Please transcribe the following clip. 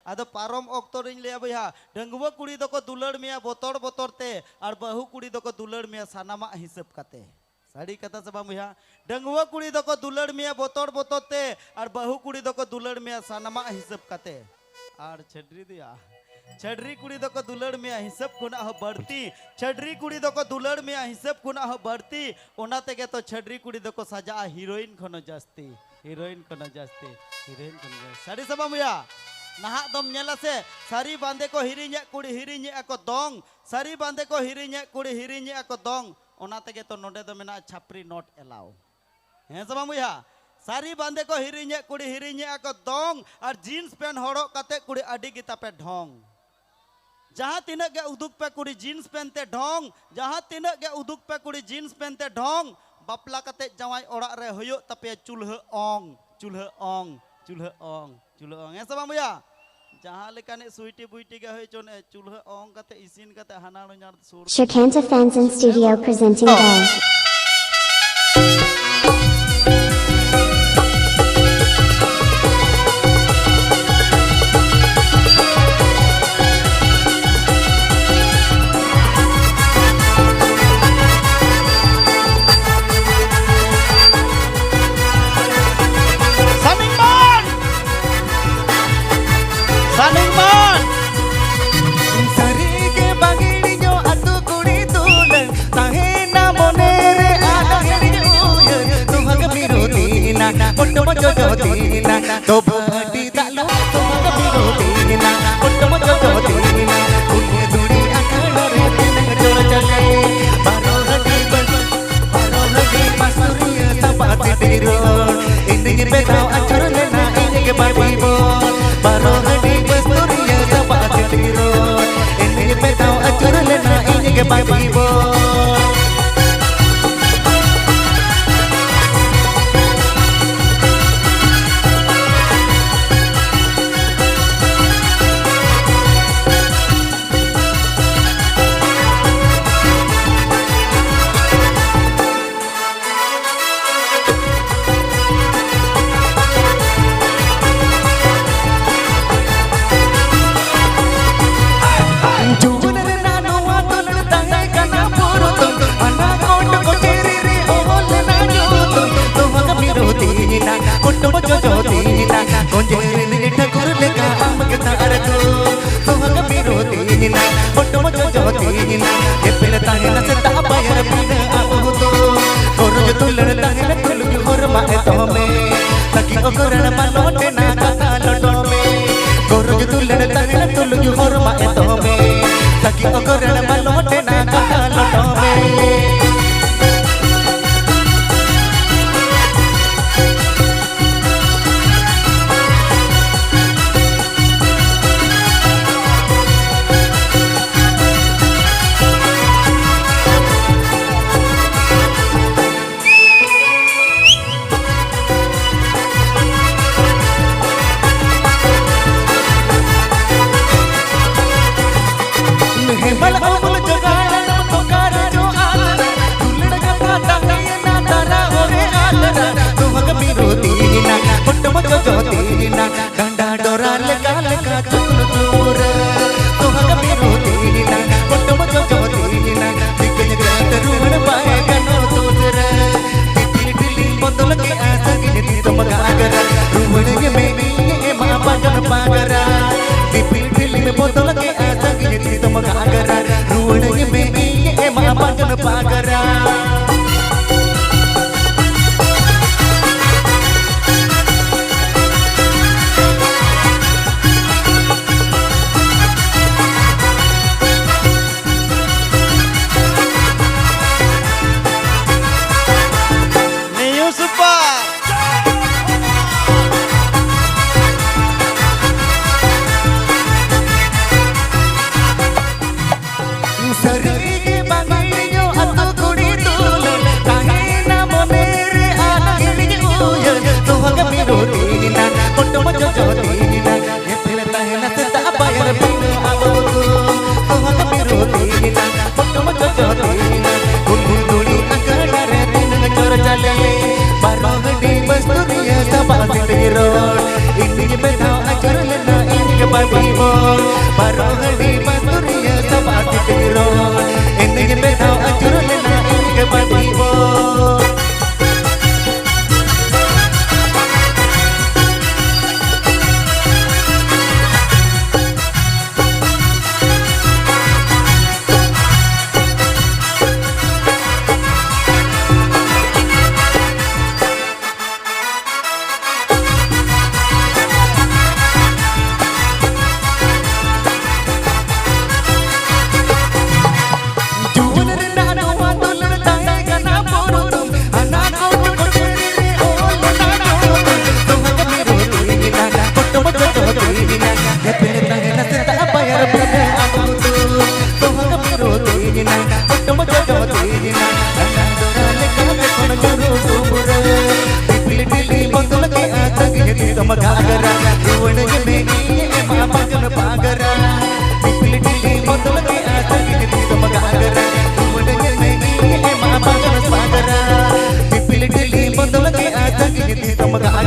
आदो पारम octo ring लिया भैया डंगुआ कुड़ी दो को दुलड़ मिया बोतोर बोतोर ते और बहु कुड़ी दो को दुलड़ मिया सानामा हिसाब कते साड़ी कथा सब भैया डंगुआ कुड़ी दो को दुलड़ मिया बोतोर बोतोर ते और बहु कुड़ी दो को दुलड़ मिया सानामा हिसाब कते और छड्री दिया छड्री कुड़ी दो को दुलड़ मिया हिसाब खुना हो बढ़ती छड्री कुड़ी दो को दुलड़ मिया हिसाब खुना हो बढ़ती ओना तेगे तो छड्री कुड़ी दो को सजा हीरोइन खनो जास्ती हीरोइन खनो जास्ती साड़ी सब भैया नहा दम नेला से सारी बांधे को हिरिnye कुड़ी हिरिnye को दोंग सारी बांधे को हिरिnye कुड़ी हिरिnye को दोंग ओना तेगे तो नोडे दो मेना छापरी नोट एलाओ हैं सब भैया सारी बांधे को हिरिnye कुड़ी हिरिnye को दोंग और जीन्स पैंट हड़ो कते कुड़ी अडी गिता पे ढोंग जहाँ तिनक के उदुक पे कुड़ी जीन्स पहनते ढोंग जहाँ तिनक के उदुक पे कुड़ी जीन्स पहनते ढोंग बापला कते जवाई ओड़ा रे होयो तपे चूल्हा ओंग चूल्हा ओंग चूल्हा ओंग चूल्हा ओंग ऐसा भैया जहाँ लेकाने स्वीटी बुईटी के होय चोने चूल्हा ओंग कते इसिन कते हानानो न्यार सुर Shakanta Fans in Studio presenting by तो भटी तालो तो बिरोदीना उठम जोदीना उन्हें दूरी अखड़ रे दिन जोड़ चले बारो हडी मसूरिया तपाती दिरो इंदिगे बेदाव अचर लेना इंदिगे बाबीबो बारो हडी मसूरिया तपाती दिरो इंदिगे बेदाव अचर लेना इंदिगे बाबीबो batibo Baru hadi basturia sabati tiro Ini betau acur lena ini ke batibo Terima kasih.